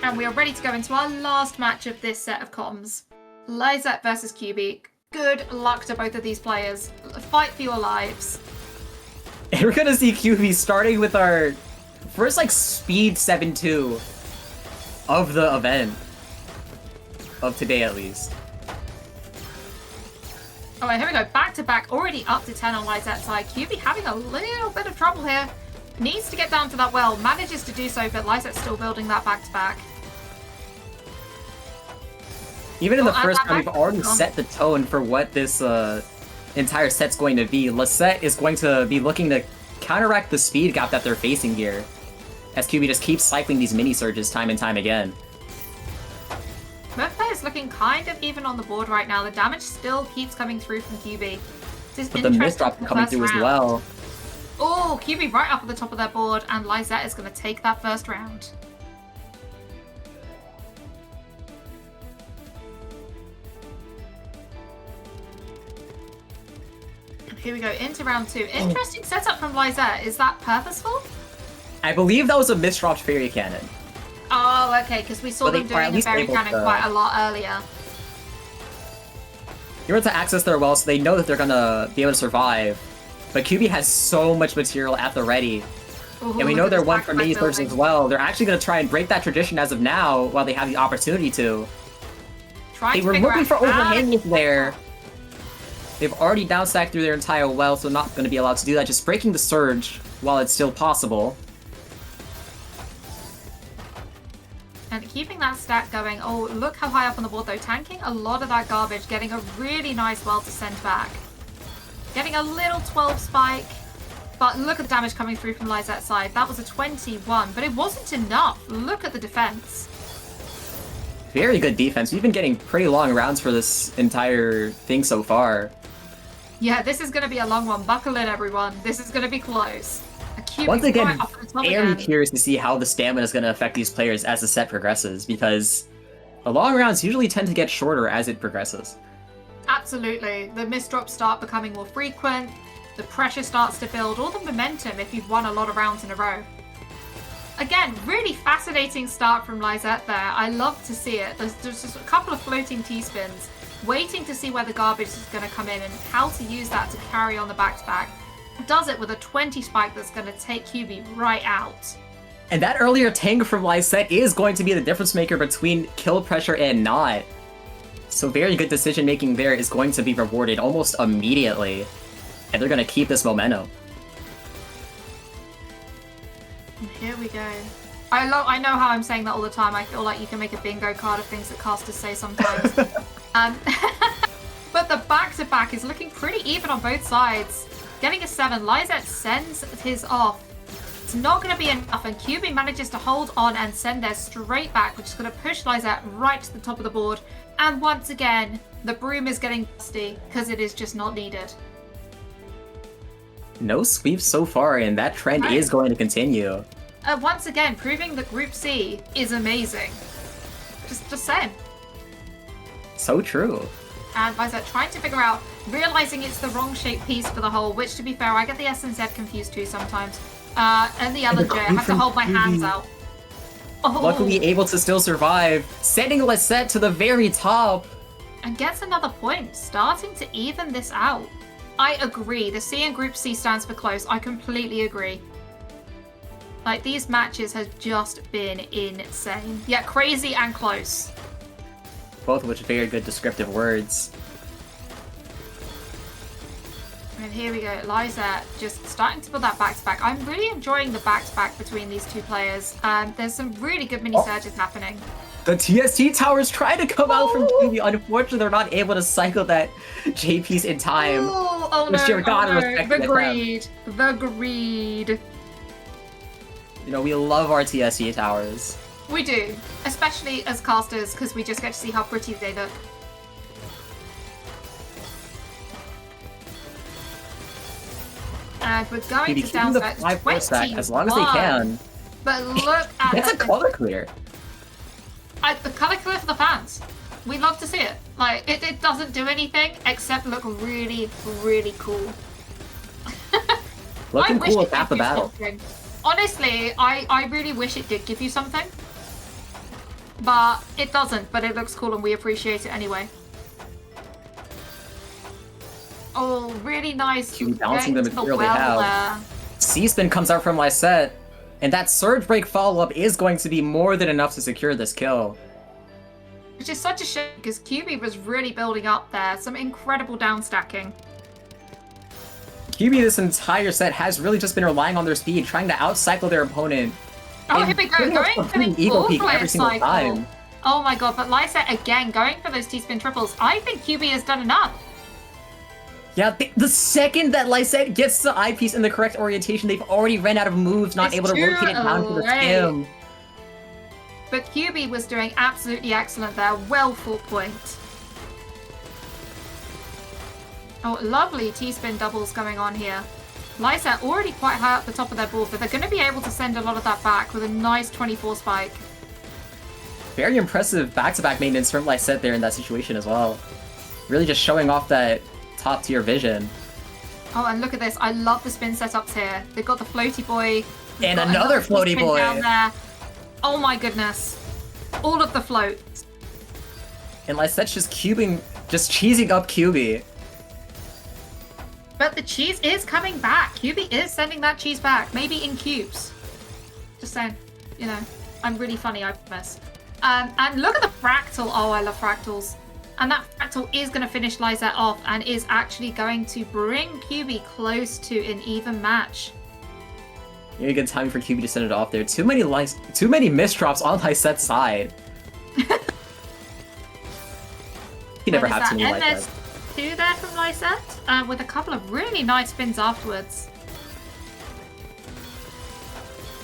And we are ready to go into our last match of this set of comms. LYSETTE versus CUBI. Good luck to both of these players. Fight for your lives. And we're gonna see CUBI starting with our first, like, speed 7-2 of the event. Of today, at least. Alright, here we go. Back to back. Already up to 10 on LYSETTE's side. CUBI having a little bit of trouble here. Needs to get down to that well. Manages to do so, but LYSETTE's still building that back to back. Even in the first round, we've already set the tone for what this entire set's going to be. LYSETTE is going to be looking to counteract the speed gap that they're facing here, as CUBI just keeps cycling these mini surges time and time again. Both players looking kind of even on the board right now. The damage still keeps coming through from CUBI. But the miss drop coming through as well. Oh, CUBI right up at the top of their board, and LYSETTE is going to take that first round. Here we go, into round 2. Interesting setup from LYSETTE. Is that purposeful? I believe that was a misdropped fairy cannon. Oh, okay, because we saw them doing the fairy cannon quite a lot earlier. You're able to access their well, so they know that they're gonna be able to survive. But CUBI has so much material at the ready. Ooh, and we know they're one for mini surges as well. They're actually gonna try and break that tradition as of now, while they have the opportunity to. They were looking for overhangs there. They've already downstacked through their entire well, so not going to be allowed to do that. Just breaking the surge while it's still possible. And keeping that stack going. Oh, look how high up on the board though. Tanking a lot of that garbage. Getting a really nice well to send back. Getting a little 12 spike. But look at the damage coming through from LYSETTE's side. That was a 21, but it wasn't enough. Look at the defense. Very good defense. We've been getting pretty long rounds for this entire thing so far. Yeah, this is going to be a long one. Buckle in, everyone. This is going to be close. Once again, very curious to see how the stamina is going to affect these players as the set progresses, because the long rounds usually tend to get shorter as it progresses. Absolutely. The misdrops start becoming more frequent, the pressure starts to build, all the momentum if you've won a lot of rounds in a row. Again, really fascinating start from LYSETTE there. I love to see it. There's just a couple of floating T-spins, waiting to see where the garbage is going to come in and how to use that to carry on the back-to-back. Does it with a 20 spike that's going to take CUBI right out. And that earlier tank from LYSETTE is going to be the difference maker between kill pressure and not. So very good decision making there is going to be rewarded almost immediately. And they're going to keep this momentum. And here we go. I know how I'm saying that all the time. I feel like you can make a bingo card of things that casters say sometimes. But the back-to-back is looking pretty even on both sides. Getting a 7, LYSETTE sends his off. It's not going to be enough, and CUBI manages to hold on and send theirs straight back, which is going to push LYSETTE right to the top of the board. And once again, the broom is getting dusty, because it is just not needed. No sweeps so far, and that trend is going to continue. Once again, proving that Group C is amazing. Just saying. So true. And LYSETTE trying to figure out, realizing it's the wrong shaped piece for the hole, which to be fair, I get the S and Z confused too sometimes. And the LJ, I have to hold my hands out. Oh. Luckily able to still survive, sending LYSETTE to the very top. And gets another point, starting to even this out. I agree, the C in Group C stands for close, I completely agree. Like, these matches have just been insane. Yeah, crazy and close. Both of which are very good descriptive words. And here we go, LYSETTE just starting to build that back-to-back. I'm really enjoying the back-to-back between these two players. There's some really good mini surges happening. The TST towers try to come out from CUBI. Unfortunately, they're not able to cycle that J piece in time. Oh no, the greed. The greed. You know, we love our TST towers. We do, especially as casters, because we just get to see how pretty they look. And we're going to downset 21. As long as they can. But look at That's a color clear. The color clear for the fans. We love to see it. Like, it doesn't do anything except look really, really cool. Looking cool with half the battle. Honestly, I really wish it did give you something. But it doesn't, but it looks cool and we appreciate it anyway. Oh, really nice. CUBI bouncing the material they have. C-spin comes out from Lysette, and that surge break follow-up is going to be more than enough to secure this kill. Which is such a shame, because CUBI was really building up there. Some incredible down stacking. CUBI this entire set has really just been relying on their speed, trying to outcycle their opponent. Oh, here we go, going for the Eagle Peak full every single cycle. time. Oh my god, but Lysette again going for those T-spin triples. I think CUBI has done enough. Yeah, the second that Lysette gets the eyepiece in the correct orientation, they've already ran out of moves, not able to rotate it down for the skim. But CUBI was doing absolutely excellent there. Well full point. Oh, lovely T-spin doubles going on here. Lysette already quite high up the top of their board, but they're going to be able to send a lot of that back with a nice 24 spike. Very impressive back-to-back maintenance from Lysette there in that situation as well. Really just showing off that top-tier vision. Oh, and look at this. I love the spin setups here. They've got the floaty boy. And another floaty boy. Down there. Oh my goodness. All of the floats. And Lysette's just cheesing up CUBI. But the cheese is coming back. CUBI is sending that cheese back. Maybe in cubes. Just saying. You know, I'm really funny, I promise. And look at the fractal. Oh, I love fractals. And that fractal is going to finish Lysette off and is actually going to bring CUBI close to an even match. Really good timing for CUBI to send it off there. Too many misdrops on Lysette's side. He never had too many like that. Two there from Lysette, with a couple of really nice spins afterwards.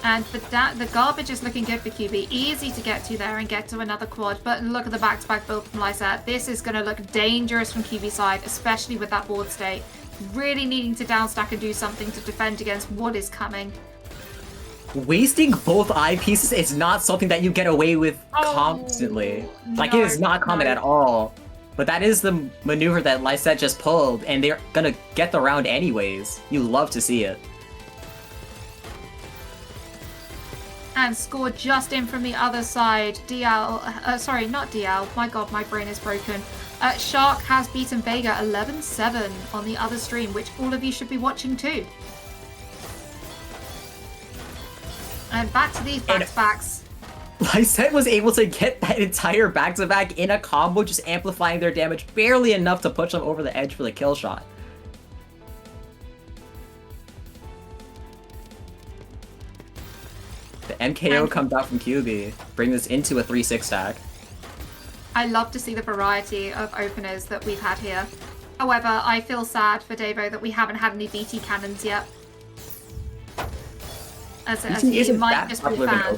And the garbage is looking good for CUBI. Easy to get to there and get to another quad. But look at the back-to-back build from Lysette. This is going to look dangerous from CUBI's side, especially with that board state. Really needing to downstack and do something to defend against what is coming. Wasting both eyepieces is not something that you get away with constantly. Like, it is not common at all. But that is the maneuver that Lysette just pulled, and they're gonna get the round anyways. You love to see it. And score just in from the other side. Sorry, not DL. My god, my brain is broken. Shark has beaten Vega 11-7 on the other stream, which all of you should be watching too. And back to these back-to-backs. Lysette was able to get that entire back-to-back in a combo, just amplifying their damage barely enough to push them over the edge for the kill shot. The MKO comes out from CUBI, bringing this into a 3-6 stack. I love to see the variety of openers that we've had here. However, I feel sad for Davo that we haven't had any BT cannons yet. As he might just be a fan.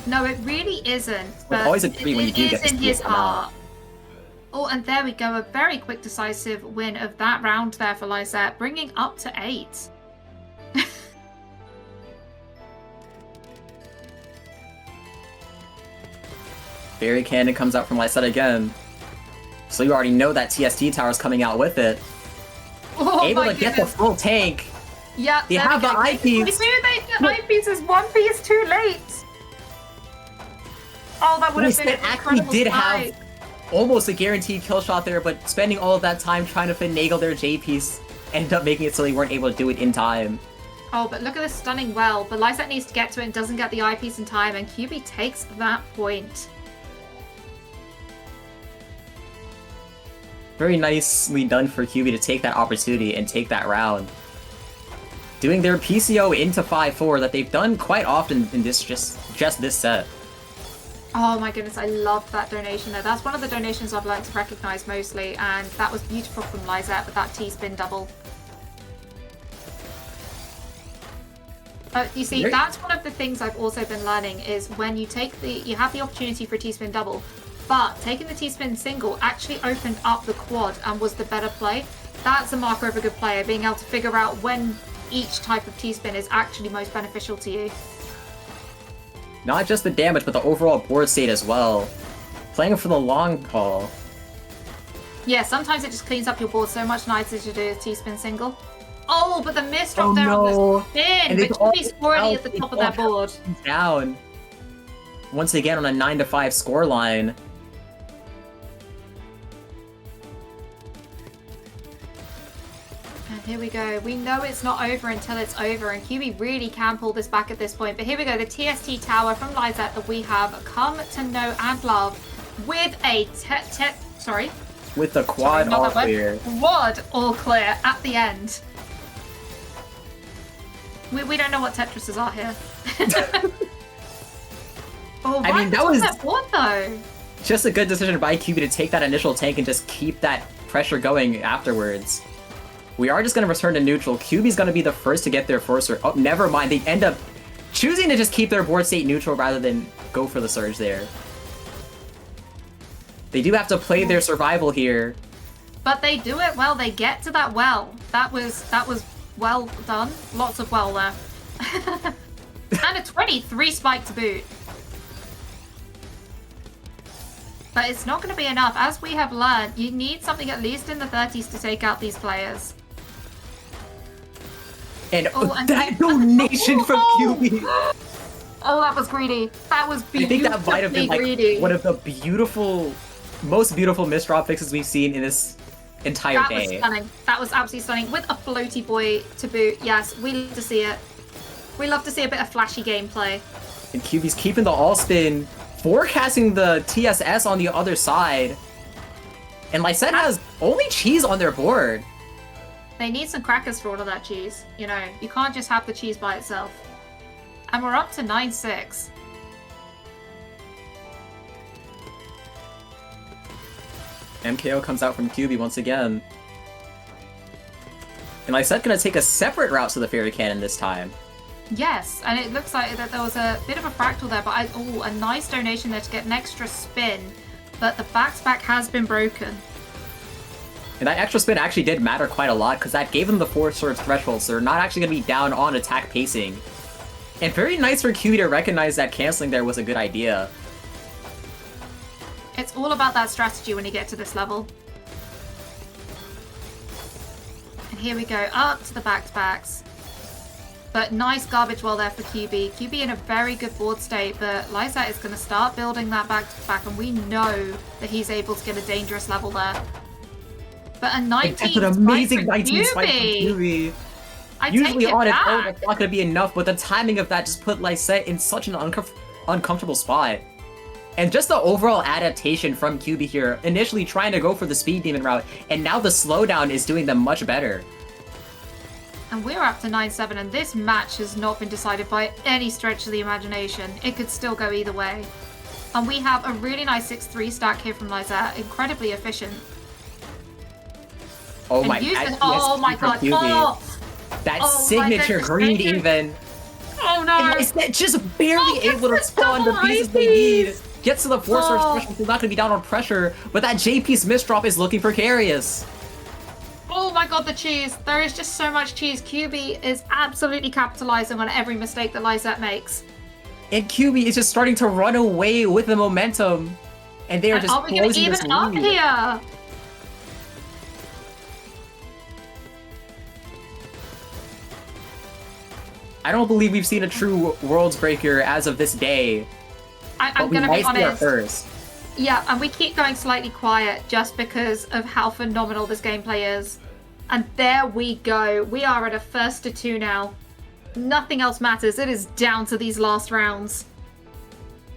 No, it really isn't. But always a treat when you do get in his heart. Oh, and there we go. A very quick, decisive win of that round there for Lysette, bringing up to 8. Fairy Cannon comes out from Lysette again. So you already know that TST tower is coming out with it. Oh, able to get the full tank. Yeah, they have the eyepiece. The eyepiece is one piece too late. Oh, that would have been an actually did have almost a guaranteed kill shot there, but spending all of that time trying to finagle their J piece ended up making it so they weren't able to do it in time. Oh, but look at this stunning well. But Lysette needs to get to it and doesn't get the eyepiece in time, and CUBI takes that point. Very nicely done for CUBI to take that opportunity and take that round. Doing their PCO into 5-4 that they've done quite often in this just this set. Oh my goodness, I love that donation there. That's one of the donations I've learned to recognize mostly, and that was beautiful from Lysette with that T-spin double. You see, that's one of the things I've also been learning is when you have the opportunity for a T-spin double, but taking the T-spin single actually opened up the quad and was the better play. That's a marker of a good player, being able to figure out when each type of T-spin is actually most beneficial to you. Not just the damage, but the overall board state as well. Playing for the long haul. Yeah, sometimes it just cleans up your board so much nicer to do a T-spin single. Oh, but the miss drop there on the spin, which would be squirrely at the top of their board. Down. once again on a 9-5 scoreline. And here we go. We know it's not over until it's over, and CUBI really can pull this back at this point. But here we go, the TST tower from LYSETTE that we have come to know and love with a with the quad all clear. Quad all clear at the end. We don't know what Tetrises are here. Oh, I mean, that was that board, though. Just a good decision by CUBI to take that initial tank and just keep that pressure going afterwards. We are just going to return to neutral. CUBI's going to be the first to get their forcer. Oh, never mind. They end up choosing to just keep their board state neutral rather than go for the surge there. They do have to play their survival here. But they do it well. They get to that well. That was well done. Lots of well there. And a 23 spike to boot. But it's not going to be enough. As we have learned, you need something at least in the 30s to take out these players. And that donation from CUBI! Oh, that was greedy. That was beautifully I think that might have been like one of the most beautiful misdrop fixes we've seen in this entire day. That was stunning. That was absolutely stunning. With a floaty boy to boot. Yes, we love to see it. We love to see a bit of flashy gameplay. And CUBI's keeping the all-spin, forecasting the TSS on the other side. And LYSETTE has only cheese on their board. They need some crackers for all of that cheese. You know, you can't just have the cheese by itself. And we're up to 9-6. MKO comes out from CUBI once again. And LYSETTE gonna take a separate route to the Fairy Cannon this time. Yes, and it looks like that there was a bit of a fractal there, but a nice donation there to get an extra spin. But the back-to-back has been broken. And that extra spin actually did matter quite a lot, because that gave them the 4 surge threshold, so they're not actually going to be down on attack pacing. And very nice for CUBI to recognize that canceling there was a good idea. It's all about that strategy when you get to this level. And here we go, up to the back-to-backs. But nice garbage well there for CUBI. CUBI in a very good board state, but LYSETTE is going to start building that back-to-back, and we know that he's able to get a dangerous level there. But a 19 That's an amazing 19 spike from CUBI. Usually on its own, it's not going to be enough, but the timing of that just put LYSETTE in such an uncomfortable spot. And just the overall adaptation from CUBI here, initially trying to go for the Speed Demon route, and now the slowdown is doing them much better. And we're up to 9-7, and this match has not been decided by any stretch of the imagination. It could still go either way. And we have a really nice 6-3 stack here from LYSETTE, incredibly efficient. Oh my god! Oh my god! Oh, that signature greed even. Oh no! It's just barely able to spawn the pieces they need. Gets to the 4 surge threshold, so not going to be down on pressure, but that J-piece misdrop is looking precarious. Oh my god, the cheese! There is just so much cheese. CUBI is absolutely capitalizing on every mistake that LYSETTE makes. And CUBI is just starting to run away with the momentum, and they are just closing this lead. Are we going to even up here? I don't believe we've seen a true Worlds Breaker as of this day. I'm going to be honest. First. Yeah, and we keep going slightly quiet just because of how phenomenal this gameplay is. And there we go. We are at a 1-2 now. Nothing else matters. It is down to these last rounds.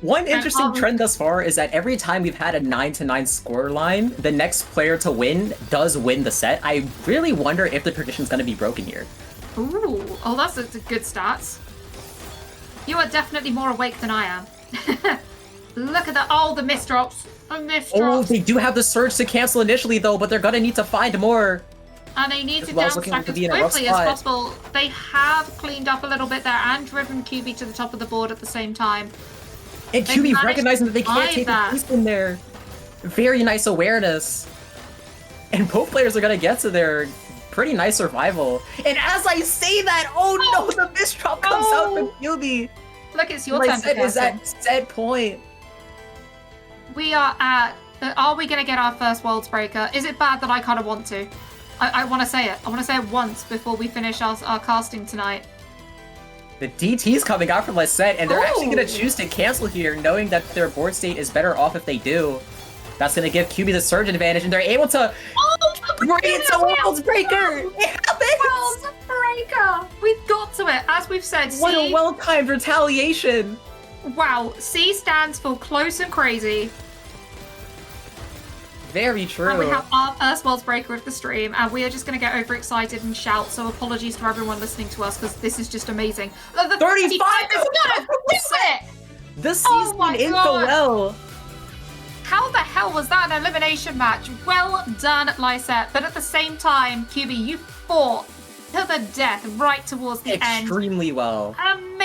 One interesting trend thus far is that every time we've had a 9-9 scoreline, the next player to win does win the set. I really wonder if the tradition's going to be broken here. Ooh, oh, that's a good stats. You are definitely more awake than I am. Look at that! Oh, the misdrops. The misdrops. Oh, they do have the surge to cancel initially, though, but they're gonna need to find more. And they need to downstack as quickly as possible. They have cleaned up a little bit there and driven CUBI to the top of the board at the same time. And CUBI recognizing that they can't take a piece in there. Very nice awareness. And both players are gonna get to their pretty nice survival. And as I say that, oh no, the misdrop comes out from CUBI. Look, it's your turn. LYSETTE is at set point. We are at... Are we going to get our first Worlds Breaker? Is it bad that I kind of want to? I want to say it. I want to say it once before we finish our casting tonight. The DT's coming out from Lysette, and they're actually going to choose to cancel here, knowing that their board state is better off if they do. That's going to give CUBI the surge advantage, and they're able to bring it to Worlds Breaker! Worlds Breaker! We got to it, as we've said. What a well-timed retaliation! Wow, C stands for close and crazy. Very true. And we have our first Worlds Breaker of the stream, and we are just going to get overexcited and shout, so apologies to everyone listening to us, because this is just amazing. The 35 is gonna do it! The C's in so well. How the hell was that an elimination match? Well done, Lysette. But at the same time, CUBI, you fought to the death right towards the end. Extremely well. Amazing.